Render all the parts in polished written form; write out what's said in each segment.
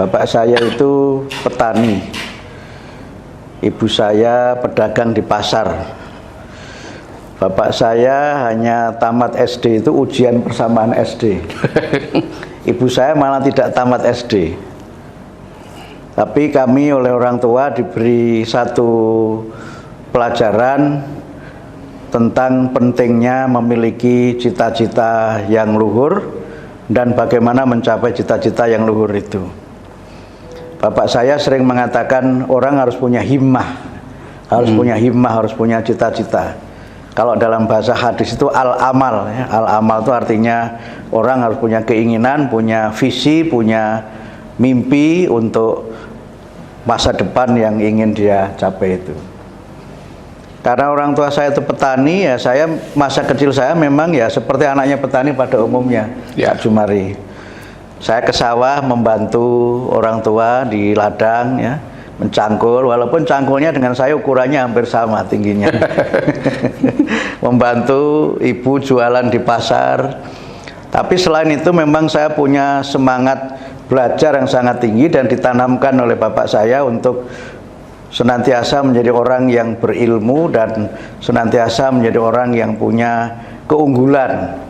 Bapak saya itu petani, ibu saya pedagang di pasar. Bapak saya hanya tamat SD itu ujian persamaan SD. Ibu saya malah tidak tamat SD. Tapi kami oleh orang tua diberi satu pelajaran tentang pentingnya memiliki cita-cita yang luhur dan bagaimana mencapai cita-cita yang luhur itu. Bapak saya sering mengatakan orang harus punya himmah, harus punya cita-cita. Kalau dalam bahasa hadis itu al-amal, ya. Al-amal itu artinya orang harus punya keinginan, punya visi, punya mimpi untuk masa depan yang ingin dia capai itu. Karena orang tua saya itu petani, ya saya masa kecil saya memang ya seperti anaknya petani pada umumnya, Pak Jumari. Saya ke sawah membantu orang tua di ladang, ya, mencangkul, walaupun cangkulnya dengan saya ukurannya hampir sama tingginya. Membantu ibu jualan di pasar. Tapi selain itu memang saya punya semangat belajar yang sangat tinggi dan ditanamkan oleh bapak saya untuk senantiasa menjadi orang yang berilmu dan senantiasa menjadi orang yang punya keunggulan,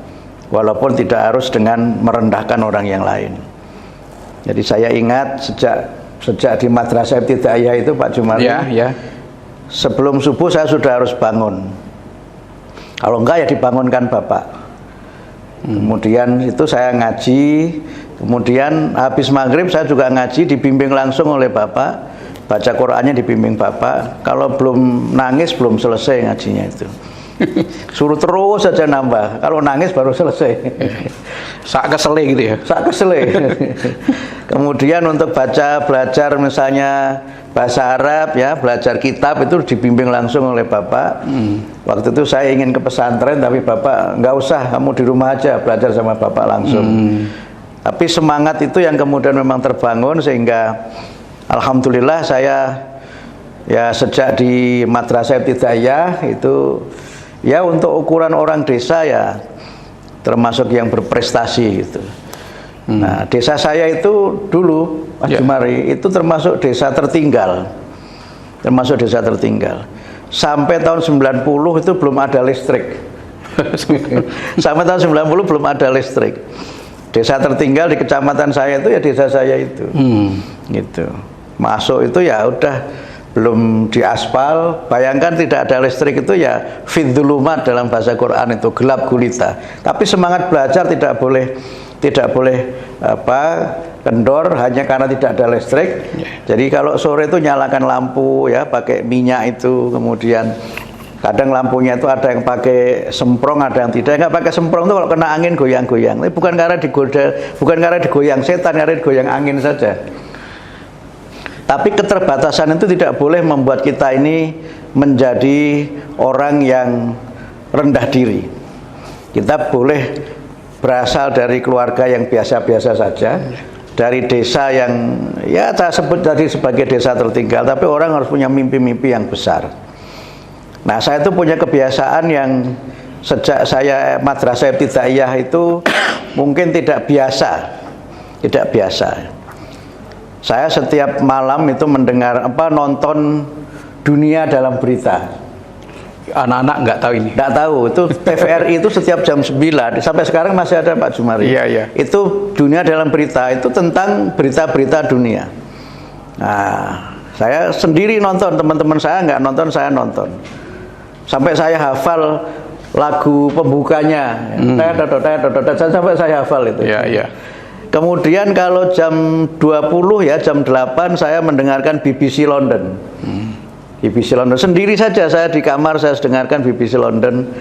walaupun tidak harus dengan merendahkan orang yang lain. Jadi saya ingat sejak di Madrasah Ibtidaiyah itu Pak Jumari, sebelum subuh saya sudah harus bangun. Kalau enggak ya dibangunkan bapak. Kemudian itu saya ngaji, kemudian habis maghrib saya juga ngaji, dibimbing langsung oleh bapak. Baca Qur'annya dibimbing bapak. Kalau belum nangis belum selesai ngajinya itu. Suruh terus saja nambah. Kalau nangis baru selesai. Sak kesele gitu ya. Sak kesele. Kemudian untuk belajar misalnya bahasa Arab, ya, belajar kitab itu dibimbing langsung oleh bapak. Waktu itu saya ingin ke pesantren tapi bapak nggak usah, kamu di rumah aja belajar sama bapak langsung. Tapi semangat itu yang kemudian memang terbangun sehingga alhamdulillah saya ya sejak di Madrasah Ibtidaiyah itu ya untuk ukuran orang desa ya termasuk yang berprestasi gitu. Nah, desa saya itu dulu Pak Jumari itu termasuk desa tertinggal. Termasuk desa tertinggal. Sampai tahun 90 itu belum ada listrik. Sampai tahun 90 belum ada listrik. Desa tertinggal di kecamatan saya itu ya desa saya itu. Gitu. Masuk itu ya udah belum diaspal, bayangkan tidak ada listrik itu ya fidzulumat dalam bahasa Quran itu gelap gulita. Tapi semangat belajar tidak boleh kendor hanya karena tidak ada listrik. Jadi kalau sore itu nyalakan lampu ya pakai minyak itu, kemudian kadang lampunya itu ada yang pakai semprong, ada yang tidak. Nggak pakai semprong itu kalau kena angin goyang-goyang. Tapi bukan karena digoyang setan, karena digoyang angin saja. Tapi keterbatasan itu tidak boleh membuat kita ini menjadi orang yang rendah diri. Kita boleh berasal dari keluarga yang biasa-biasa saja, dari desa yang ya saya sebut tadi sebagai desa tertinggal, tapi orang harus punya mimpi-mimpi yang besar. Nah, saya itu punya kebiasaan yang sejak saya Madrasah Ibtidaiyah itu mungkin tidak biasa. Saya setiap malam itu mendengar nonton Dunia Dalam Berita. Anak-anak nggak tahu ini. Nggak tahu, itu TVRI itu setiap jam 9 sampai sekarang masih ada Pak Jumari. Itu Dunia Dalam Berita, itu tentang berita-berita dunia. Nah, saya sendiri nonton, teman-teman saya nggak nonton, saya nonton. Sampai saya hafal lagu pembukanya. Sampai saya hafal itu. Kemudian kalau jam 20 ya, jam 8 saya mendengarkan BBC London. BBC London sendiri saja, saya di kamar saya dengarkan BBC London.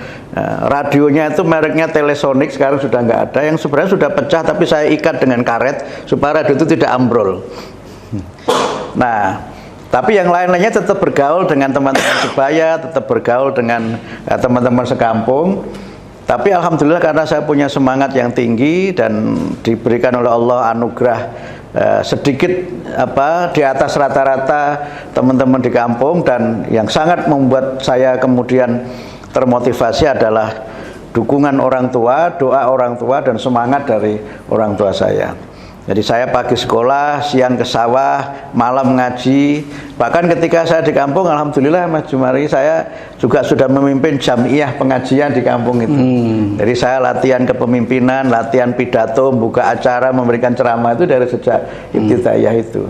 Radionya itu mereknya Telesonic, sekarang sudah nggak ada, yang sebenarnya sudah pecah tapi saya ikat dengan karet supaya radio itu tidak ambrol. Nah, tapi yang lain-lainnya tetap bergaul dengan teman-teman sebaya, tetap bergaul dengan teman-teman sekampung. Tapi alhamdulillah karena saya punya semangat yang tinggi dan diberikan oleh Allah anugerah sedikit di atas rata-rata teman-teman di kampung, dan yang sangat membuat saya kemudian termotivasi adalah dukungan orang tua, doa orang tua dan semangat dari orang tua saya. Jadi saya pagi sekolah, siang ke sawah, malam ngaji. Bahkan ketika saya di kampung, alhamdulillah Mas Jumari, saya juga sudah memimpin jamiah pengajian di kampung itu. Jadi saya latihan kepemimpinan, latihan pidato, buka acara, memberikan ceramah itu dari sejak ibtidaiyah itu.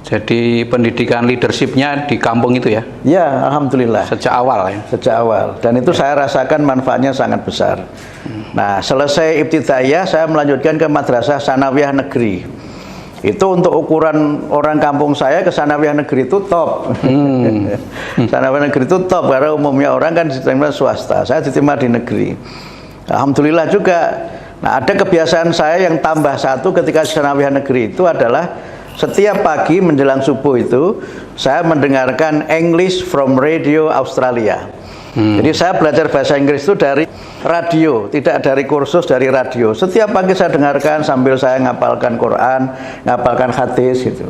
Jadi pendidikan leadershipnya di kampung itu ya? Ya, alhamdulillah. Sejak awal ya? Sejak awal. Dan itu saya rasakan manfaatnya sangat besar. Nah, selesai ibtidaiyah, saya melanjutkan ke madrasah sanawiyah negeri. Itu untuk ukuran orang kampung saya, ke sanawiyah negeri itu top. Sanawiyah negeri itu top, karena umumnya orang kan diterima swasta. Saya diterima di negeri. Alhamdulillah juga. Nah, ada kebiasaan saya yang tambah satu ketika di sanawiyah negeri itu adalah setiap pagi menjelang subuh itu saya mendengarkan English from Radio Australia. Jadi saya belajar bahasa Inggris itu dari radio, tidak dari kursus, dari radio. Setiap pagi saya dengarkan sambil saya ngapalkan Quran, ngapalkan hadis gitu.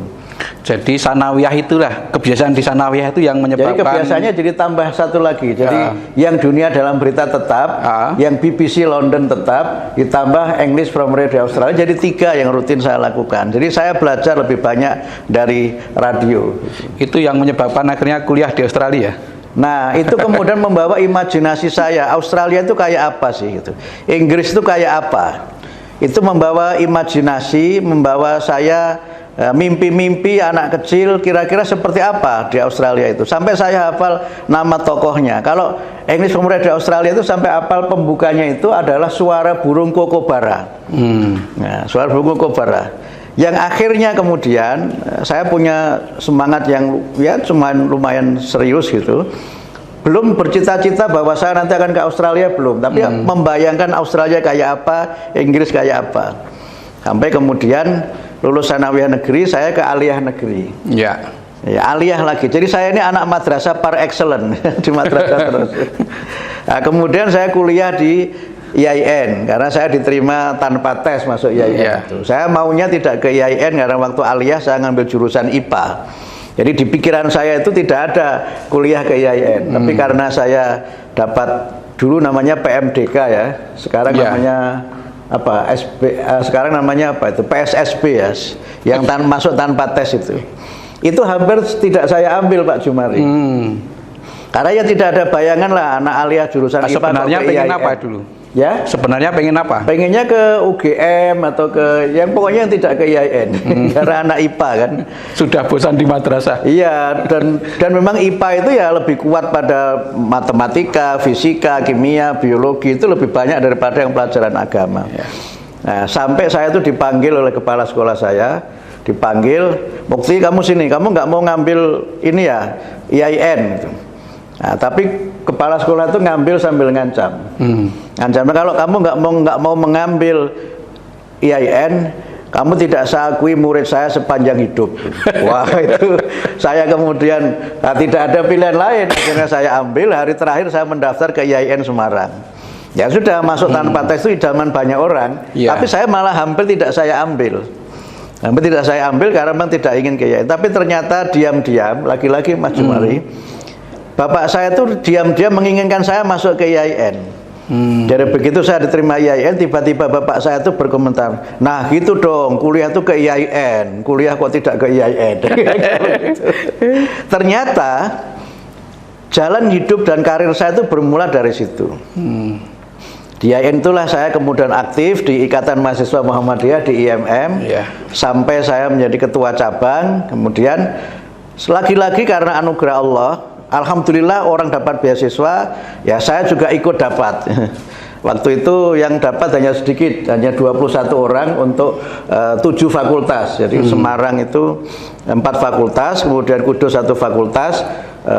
Jadi sanawiyah itulah, kebiasaan di sanawiyah itu yang menyebabkan. Jadi kebiasaannya jadi tambah satu lagi. Jadi yang dunia dalam berita tetap, yang BBC London tetap, ditambah English from Radio Australia, jadi 3 yang rutin saya lakukan. Jadi saya belajar lebih banyak dari radio. Itu yang menyebabkan akhirnya kuliah di Australia. Nah, itu kemudian membawa imajinasi saya, Australia itu kayak apa sih gitu. Inggris itu kayak apa? Itu membawa imajinasi, membawa saya mimpi-mimpi anak kecil kira-kira seperti apa di Australia itu. Sampai saya hafal nama tokohnya. Kalau English from Radio Australia itu sampai hafal pembukanya itu adalah suara burung kokobara. Nah, suara burung kokobara. Yang akhirnya kemudian saya punya semangat yang ya cuma lumayan serius gitu. Belum bercita-cita bahwa saya nanti akan ke Australia, belum. Tapi membayangkan Australia kayak apa, Inggris kayak apa. Sampai kemudian lulus sanawiyah negeri, saya ke aliyah negeri. Ya. Ya, aliyah lagi. Jadi saya ini anak madrasah par excellence di madrasah terus. Nah, kemudian saya kuliah di IAIN karena saya diterima tanpa tes masuk IAIN itu. Saya maunya tidak ke IAIN karena waktu aliyah saya ngambil jurusan IPA. Jadi di pikiran saya itu tidak ada kuliah ke IAIN. Tapi karena saya dapat dulu namanya PMDK ya, sekarang namanya apa sekarang namanya apa itu PSSB ya, yang masuk tanpa tes itu hampir tidak saya ambil Pak Jumari. Karena ya tidak ada bayangan lah anak aliyah jurusan IPA. Sebenarnya pengen apa dulu? Ya, sebenarnya pengen apa? Pengennya ke UGM atau ke yang pokoknya yang tidak ke IAIN. Karena anak IPA kan. Sudah bosan di madrasah. Iya, dan memang IPA itu ya lebih kuat pada matematika, fisika, kimia, biologi, itu lebih banyak daripada yang pelajaran agama. Nah, sampai saya itu dipanggil oleh kepala sekolah saya, dipanggil, "Mukti, kamu sini, kamu nggak mau ngambil ini ya, IAIN gitu." Nah, tapi kepala sekolah itu ngambil sambil ngancam. Ngancamnya, kalau kamu nggak mau mengambil IAIN, kamu tidak saya akui murid saya sepanjang hidup. Wah, itu saya kemudian tidak ada pilihan lain. Akhirnya saya ambil. Hari terakhir saya mendaftar ke IAIN Semarang. Ya sudah, masuk tanpa tes itu idaman banyak orang. Tapi saya malah hampir tidak saya ambil. Hampir tidak saya ambil karena memang tidak ingin ke IAIN. Tapi ternyata diam-diam, lagi-lagi Mas Jumari, bapak saya tuh diam-diam menginginkan saya masuk ke IAIN. Jadi begitu saya diterima IAIN, tiba-tiba bapak saya tuh berkomentar, "Nah gitu dong, kuliah tuh ke IAIN, kuliah kok tidak ke IAIN." Ternyata jalan hidup dan karir saya itu bermula dari situ. Di IAIN itulah saya kemudian aktif di Ikatan Mahasiswa Muhammadiyah di IMM, sampai saya menjadi ketua cabang. Kemudian lagi-lagi karena anugerah Allah, alhamdulillah orang dapat beasiswa, ya saya juga ikut dapat. Waktu itu yang dapat hanya sedikit, hanya 21 orang untuk 7 fakultas. Jadi Semarang itu 4 fakultas, kemudian Kudus 1 fakultas,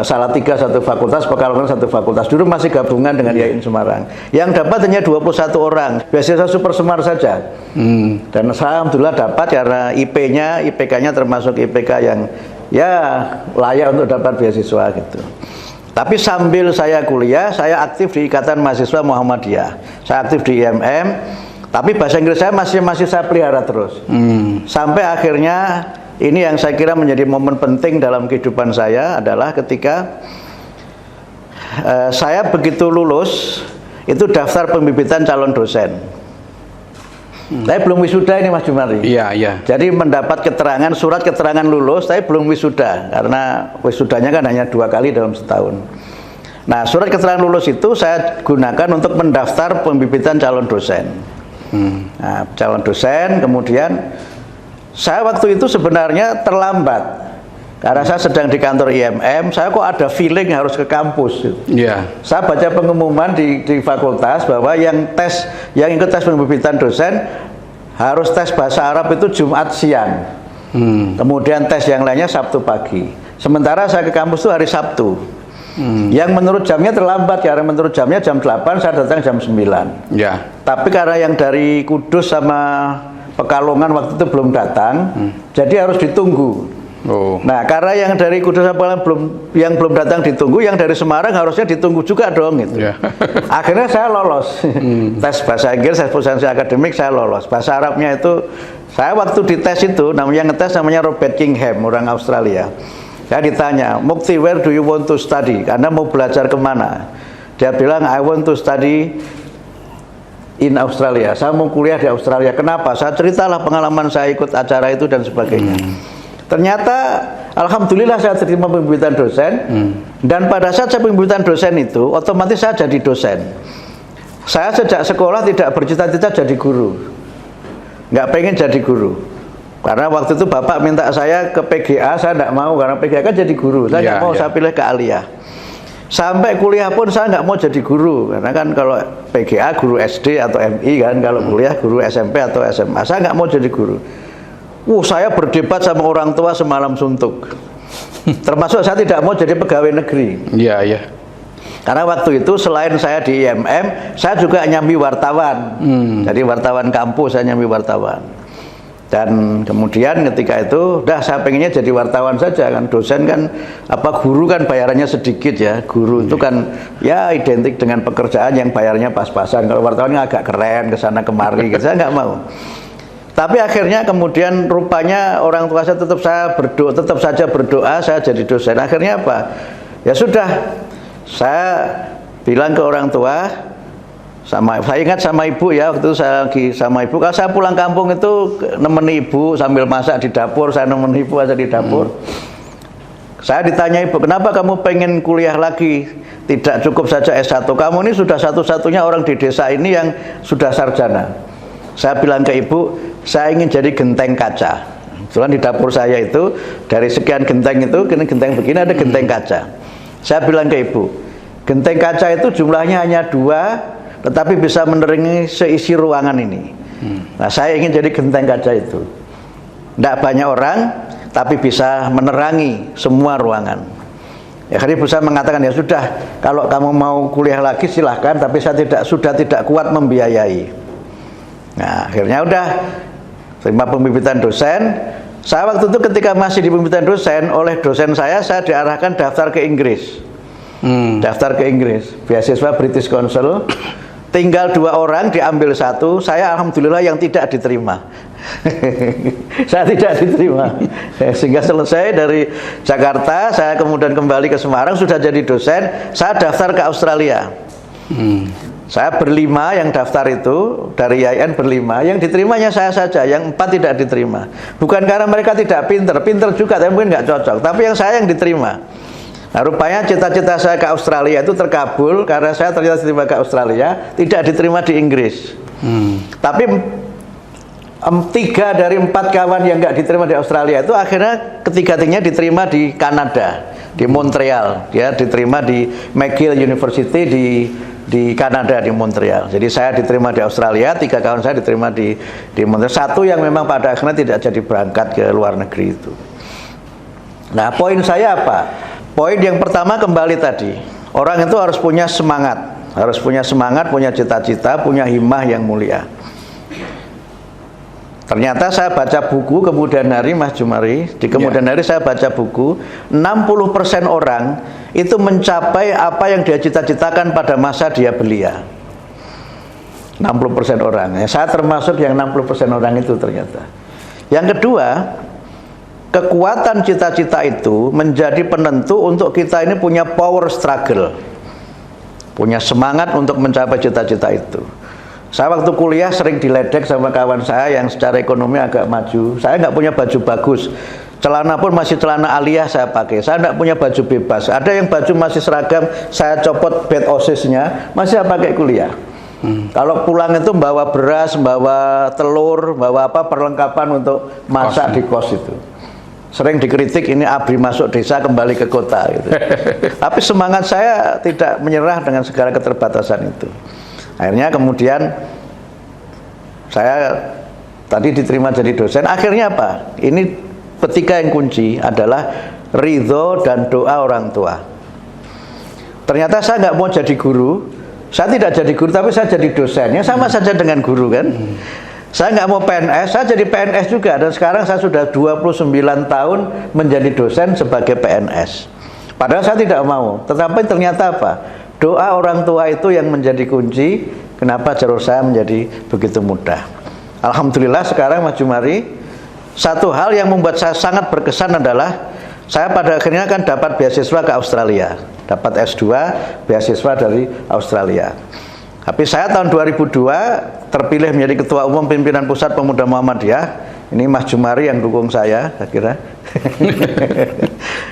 Salatiga 1 fakultas, Pekalongan 1 fakultas. Dulu masih gabungan dengan IAIN Semarang. Yang dapat hanya 21 orang, beasiswa Super Semar saja. Dan saya alhamdulillah dapat karena IPK-nya termasuk IPK yang ya layak untuk dapat beasiswa gitu. Tapi sambil saya kuliah, saya aktif di Ikatan Mahasiswa Muhammadiyah. Saya aktif di IMM, tapi bahasa Inggris saya masih saya pelihara terus. Sampai akhirnya ini yang saya kira menjadi momen penting dalam kehidupan saya adalah ketika saya begitu lulus, itu daftar pembibitan calon dosen. Saya belum wisuda ini Mas Jumari. Iya, iya. Jadi mendapat keterangan, surat keterangan lulus, saya belum wisuda karena wisudanya kan hanya 2 kali dalam setahun. Nah, surat keterangan lulus itu saya gunakan untuk mendaftar pembibitan calon dosen. Nah, calon dosen, kemudian saya waktu itu sebenarnya terlambat karena saya sedang di kantor IMM. Saya kok ada feeling harus ke kampus. Iya. Saya baca pengumuman di fakultas bahwa yang ikut tes pembibitan dosen harus tes bahasa Arab itu Jumat siang. Kemudian tes yang lainnya Sabtu pagi. Sementara saya ke kampus itu hari Sabtu. Yang menurut jamnya terlambat, karena menurut jamnya jam 8, saya datang jam 9. Ya. Tapi karena yang dari Kudus sama Pekalongan waktu itu belum datang, jadi harus ditunggu. Oh. Nah, karena yang dari Kudus sama Pekalongan belum datang ditunggu, yang dari Semarang harusnya ditunggu juga dong gitu. Ya. Akhirnya saya lolos. Tes bahasa Inggris, tes proficiency akademik saya lolos. Bahasa Arabnya itu saya waktu dites itu namanya Robert Kingham, orang Australia. Saya ditanya, Mukti, where do you want to study? Karena mau belajar kemana? Dia bilang, I want to study in Australia. Saya mau kuliah di Australia. Kenapa? Saya ceritalah pengalaman saya ikut acara itu dan sebagainya. Ternyata, alhamdulillah saya terima pembibitan dosen. Dan pada saat saya pembibitan dosen itu, otomatis saya jadi dosen. Saya sejak sekolah tidak bercita-cita jadi guru. Nggak pengen jadi guru. Karena waktu itu bapak minta saya ke PGA, saya tidak mau karena PGA kan jadi guru. Saya nggak mau, saya pilih ke Aliyah. Sampai kuliah pun saya nggak mau jadi guru, karena kan kalau PGA guru SD atau MI kan, kalau kuliah guru SMP atau SMA. Saya nggak mau jadi guru. Saya berdebat sama orang tua semalam suntuk. Termasuk saya tidak mau jadi pegawai negeri. Iya, iya. Karena waktu itu selain saya di IMM, saya juga nyambi wartawan. Jadi wartawan kampus, saya nyambi wartawan. Dan kemudian ketika itu, saya pengennya jadi wartawan saja kan, dosen kan, guru kan bayarannya sedikit ya, guru itu kan ya identik dengan pekerjaan yang bayarnya pas-pasan. Kalau wartawan agak keren, kesana kemari, gitu. Saya nggak mau. Tapi akhirnya kemudian rupanya orang tua saya tetap saja berdoa, saya jadi dosen. Akhirnya apa? Ya sudah, saya bilang ke orang tua. Saya ingat sama ibu ya, waktu itu saya lagi sama ibu. Kalau saya pulang kampung itu nemeni ibu sambil masak di dapur, saya nemeni ibu aja di dapur. Saya ditanya ibu, kenapa kamu pengen kuliah lagi? Tidak cukup saja S1, kamu ini sudah satu-satunya orang di desa ini yang sudah sarjana. Saya bilang ke ibu, saya ingin jadi genteng kaca. Soalnya di dapur saya itu, dari sekian genteng itu, genteng begini ada genteng kaca. Saya bilang ke ibu, genteng kaca itu jumlahnya hanya 2, tetapi bisa menerangi seisi ruangan ini. Nah, saya ingin jadi genteng kaca itu. Tidak banyak orang, tapi bisa menerangi semua ruangan. Ya, akhirnya saya mengatakan, ya sudah, kalau kamu mau kuliah lagi silahkan, tapi saya sudah tidak kuat membiayai. Nah, akhirnya udah terima pembibitan dosen. Saya waktu itu ketika masih di pembibitan dosen, oleh dosen saya diarahkan daftar ke Inggris. Daftar ke Inggris, beasiswa British Council. Tinggal 2 orang, diambil 1. Saya alhamdulillah yang tidak diterima. Saya tidak diterima. Sehingga selesai dari Jakarta, saya kemudian kembali ke Semarang, sudah jadi dosen. Saya daftar ke Australia. Saya berlima yang daftar itu, dari IAIN berlima. Yang diterimanya saya saja, yang 4 tidak diterima. Bukan karena mereka tidak pinter juga, tapi mungkin nggak cocok. Tapi yang saya yang diterima. Nah, rupanya cita-cita saya ke Australia itu terkabul karena saya ternyata diterima ke Australia, tidak diterima di Inggris. Tapi 3 dari 4 kawan yang nggak diterima di Australia itu akhirnya ketiga-tiganya diterima di Kanada, di Montreal. Ya, diterima di McGill University di Kanada, di Montreal. Jadi saya diterima di Australia, 3 kawan saya diterima di Montreal. 1 yang memang pada akhirnya tidak jadi berangkat ke luar negeri itu. Nah, poin saya apa? Poin yang pertama kembali tadi, orang itu harus punya semangat, punya cita-cita, punya himmah yang mulia. Ternyata saya baca buku kemudian hari, Mas Jumari, di kemudian hari saya baca buku, 60% orang itu mencapai apa yang dia cita-citakan pada masa dia belia. 60% orang, ya, saya termasuk yang 60% orang itu ternyata. Yang kedua, kekuatan cita-cita itu menjadi penentu untuk kita ini punya power struggle, punya semangat untuk mencapai cita-cita itu. Saya waktu kuliah sering diledek sama kawan saya yang secara ekonomi agak maju. Saya nggak punya baju bagus. Celana pun masih celana aliyah saya pakai. Saya nggak punya baju bebas. Ada yang baju masih seragam, saya copot bed osisnya, masih saya pakai kuliah. Kalau pulang itu bawa beras, bawa telur, bawa apa perlengkapan untuk masak di kos itu. Sering dikritik ini abri masuk desa kembali ke kota gitu. Tapi semangat saya tidak menyerah dengan segala keterbatasan itu. Akhirnya kemudian saya tadi diterima jadi dosen. Akhirnya apa? Ini ketika yang kunci adalah ridho dan doa orang tua. Ternyata saya nggak mau jadi guru. Saya tidak jadi guru, tapi saya jadi dosen. Ya sama saja dengan guru kan. Saya nggak mau PNS, saya jadi PNS juga. Dan sekarang saya sudah 29 tahun menjadi dosen sebagai PNS. Padahal saya tidak mau. Tetapi ternyata apa? Doa orang tua itu yang menjadi kunci kenapa jalur saya menjadi begitu mudah. Alhamdulillah sekarang Mas Jumari, satu hal yang membuat saya sangat berkesan adalah saya pada akhirnya kan dapat beasiswa ke Australia, dapat S2 beasiswa dari Australia. Tapi saya tahun 2002 terpilih menjadi Ketua Umum Pimpinan Pusat Pemuda Muhammadiyah. Ini Mas Jumari yang dukung saya kira.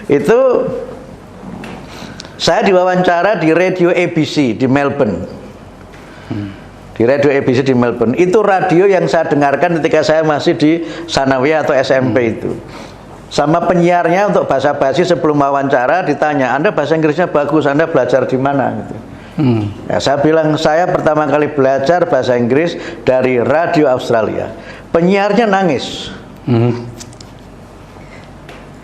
Itu saya diwawancara di radio ABC di Melbourne. Di radio ABC di Melbourne. Itu radio yang saya dengarkan ketika saya masih di Sanawiyah atau SMP itu. Sama penyiarnya untuk bahasa basi sebelum wawancara ditanya, Anda bahasa Inggrisnya bagus, Anda belajar di mana? Gitu. Ya, saya bilang saya pertama kali belajar bahasa Inggris dari radio Australia. Penyiarnya nangis.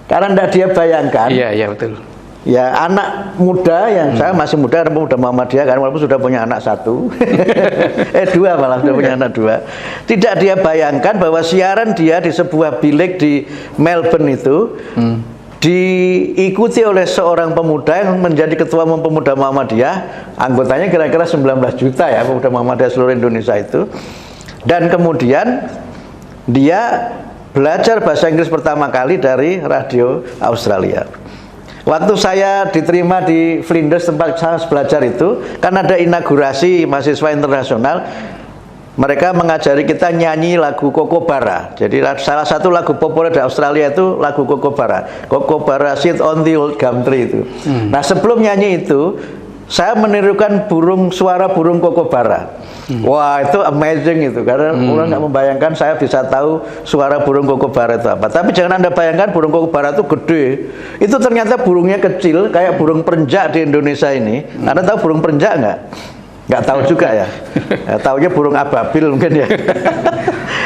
Karena tidak dia bayangkan. Iya betul. Ya anak muda yang saya masih muda, pemuda Muhammadiyah kan walaupun sudah punya anak satu, dua malah sudah punya anak dua. Tidak dia bayangkan bahwa siaran dia di sebuah bilik di Melbourne itu diikuti oleh seorang pemuda yang menjadi Ketua Umum Pemuda Muhammadiyah. Anggotanya kira-kira 19 juta ya pemuda Muhammadiyah seluruh Indonesia itu. Dan kemudian dia belajar bahasa Inggris pertama kali dari radio Australia. Waktu saya diterima di Flinders tempat saya belajar itu, kan ada inaugurasi mahasiswa internasional. Mereka mengajari kita nyanyi lagu Kokobara. Jadi salah satu lagu populer di Australia itu lagu Kokobara. Kokobara sit on the old gum tree itu. Nah sebelum nyanyi itu, saya menirukan suara burung Kokobara. Wah itu amazing itu, karena orang nggak membayangkan saya bisa tahu suara burung Kokobara itu apa. Tapi jangan Anda bayangkan burung Kokobara itu gede. Itu ternyata burungnya kecil, kayak burung perenjak di Indonesia ini. Anda tahu burung perenjak nggak? Nggak tahu juga ya. Taunya burung ababil mungkin ya.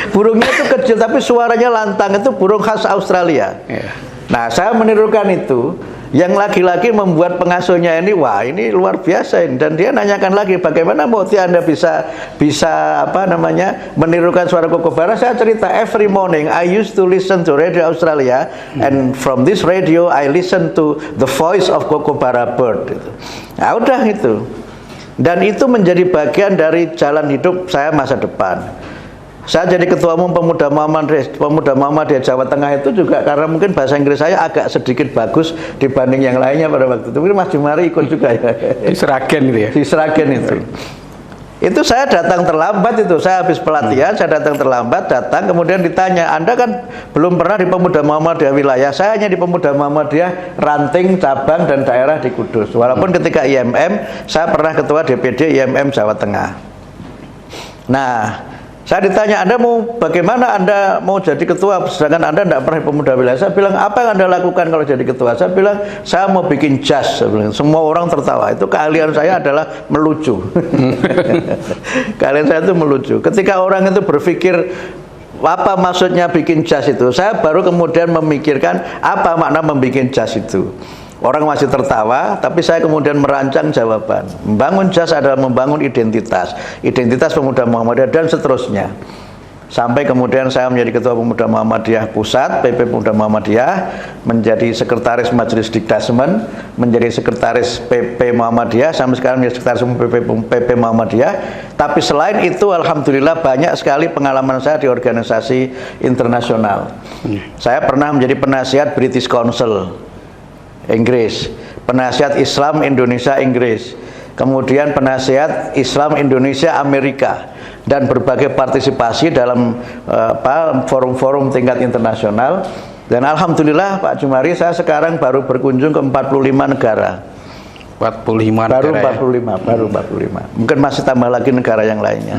Burungnya itu kecil tapi suaranya lantang, itu burung khas Australia. Nah saya menirukan itu. Yang laki-laki membuat pengasuhnya ini, wah ini luar biasa ini. Dan dia nanyakan lagi, bagaimana Mukti Anda bisa menirukan suara Kokobara. Saya cerita, every morning I used to listen to radio Australia, and from this radio I listen to the voice of Kokobara bird. Nah udah itu. Dan itu menjadi bagian dari jalan hidup saya masa depan. Saya jadi Ketua Umum Pemuda Muhammadiyah Jawa Tengah itu juga karena mungkin bahasa Inggris saya agak sedikit bagus dibanding yang lainnya pada waktu itu. Mungkin Mas Jumari ikut juga ya. Di Seragen gitu ya? Di Seragen itu. Itu saya datang terlambat itu. Saya habis pelatihan, saya datang terlambat, kemudian ditanya, Anda kan belum pernah di Pemuda Muhammadiyah wilayah. Saya hanya di Pemuda Muhammadiyah ranting, cabang, dan daerah di Kudus. Walaupun ketika IMM, saya pernah Ketua DPD IMM Jawa Tengah. Nah, saya ditanya, Anda mau bagaimana Anda mau jadi ketua sedangkan Anda tidak pernah pemuda wilayah? Saya bilang, apa yang Anda lakukan kalau jadi ketua? Saya bilang, saya mau bikin jazz. Saya bilang, semua orang tertawa. Itu keahlian saya adalah melucu. Keahlian saya itu melucu. Ketika orang itu berpikir apa maksudnya bikin jazz itu, saya baru kemudian memikirkan apa makna membuat jazz itu. Orang masih tertawa, tapi saya kemudian merancang jawaban. Membangun jazz adalah membangun identitas Pemuda Muhammadiyah dan seterusnya. Sampai kemudian saya menjadi Ketua Pemuda Muhammadiyah Pusat, PP Pemuda Muhammadiyah, menjadi Sekretaris Majelis Dikdasmen, menjadi Sekretaris PP Muhammadiyah, sampai sekarang menjadi Sekretaris PP Muhammadiyah. Tapi selain itu, alhamdulillah banyak sekali pengalaman saya di organisasi internasional. Saya pernah menjadi penasihat British Council Inggris, penasihat Islam Indonesia Inggris, kemudian penasihat Islam Indonesia Amerika, dan berbagai partisipasi dalam forum-forum tingkat internasional. Dan alhamdulillah Pak Jumari, saya sekarang baru berkunjung ke 45 negara. 45 baru negara 45, baru 45. Mungkin masih tambah lagi negara yang lainnya.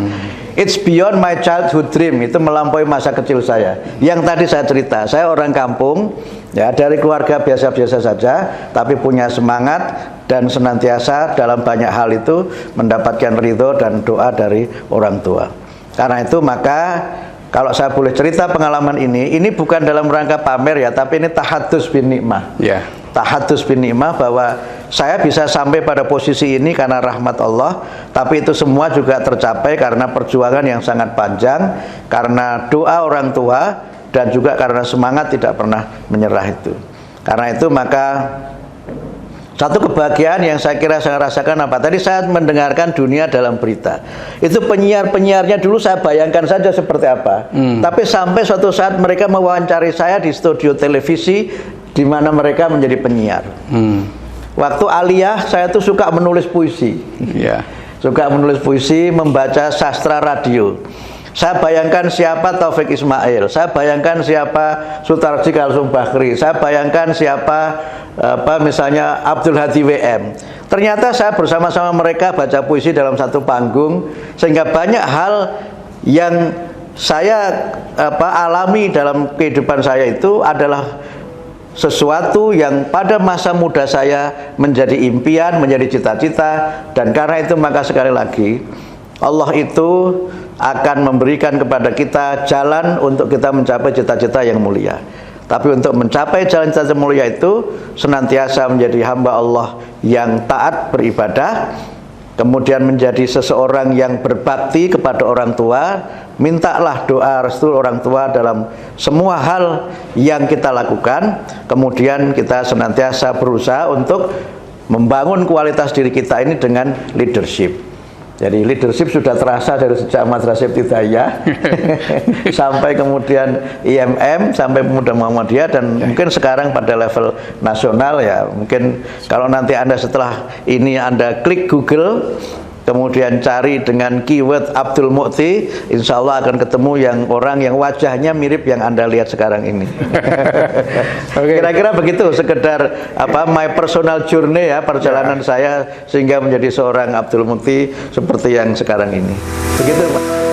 It's beyond my childhood dream, itu melampaui masa kecil saya. Yang tadi saya cerita, saya orang kampung, ya, dari keluarga biasa-biasa saja, tapi punya semangat dan senantiasa dalam banyak hal itu mendapatkan ridho dan doa dari orang tua. Karena itu maka kalau saya boleh cerita pengalaman ini bukan dalam rangka pamer ya, tapi ini tahadus bin nikmah. Ya. Tahadus bin nikmah, bahwa saya bisa sampai pada posisi ini karena rahmat Allah, tapi itu semua juga tercapai karena perjuangan yang sangat panjang, karena doa orang tua, dan juga karena semangat tidak pernah menyerah itu. Karena itu maka satu kebahagiaan yang saya kira saya rasakan apa? Tadi saya mendengarkan dunia dalam berita. Itu penyiar-penyiarnya dulu saya bayangkan saja seperti apa. Tapi sampai suatu saat mereka mewawancari saya di studio televisi di mana mereka menjadi penyiar. Waktu aliyah saya tuh suka menulis puisi. Yeah. Suka menulis puisi, membaca sastra radio. Saya bayangkan siapa Taufik Ismail, saya bayangkan siapa Sutarji Kalsum Bakri, saya bayangkan siapa misalnya Abdul Hadi WM. Ternyata saya bersama-sama mereka baca puisi dalam satu panggung, sehingga banyak hal yang saya alami dalam kehidupan saya itu adalah sesuatu yang pada masa muda saya menjadi impian, menjadi cita-cita. Dan karena itu maka sekali lagi Allah itu akan memberikan kepada kita jalan untuk kita mencapai cita-cita yang mulia. Tapi untuk mencapai jalan cita-cita mulia itu senantiasa menjadi hamba Allah yang taat beribadah, kemudian menjadi seseorang yang berbakti kepada orang tua. Mintalah doa restu orang tua dalam semua hal yang kita lakukan. Kemudian kita senantiasa berusaha untuk membangun kualitas diri kita ini dengan leadership. Jadi leadership sudah terasa dari sejak Madrasah Ibtidaiyah sampai kemudian IMM, sampai Pemuda Muhammadiyah, dan mungkin sekarang pada level nasional ya. Mungkin kalau nanti Anda setelah ini Anda klik Google, kemudian cari dengan keyword Abdul Mukti, insya Allah akan ketemu yang orang yang wajahnya mirip yang Anda lihat sekarang ini. Kira-kira begitu sekedar my personal journey ya, perjalanan saya sehingga menjadi seorang Abdul Mukti seperti yang sekarang ini. Begitu Pak.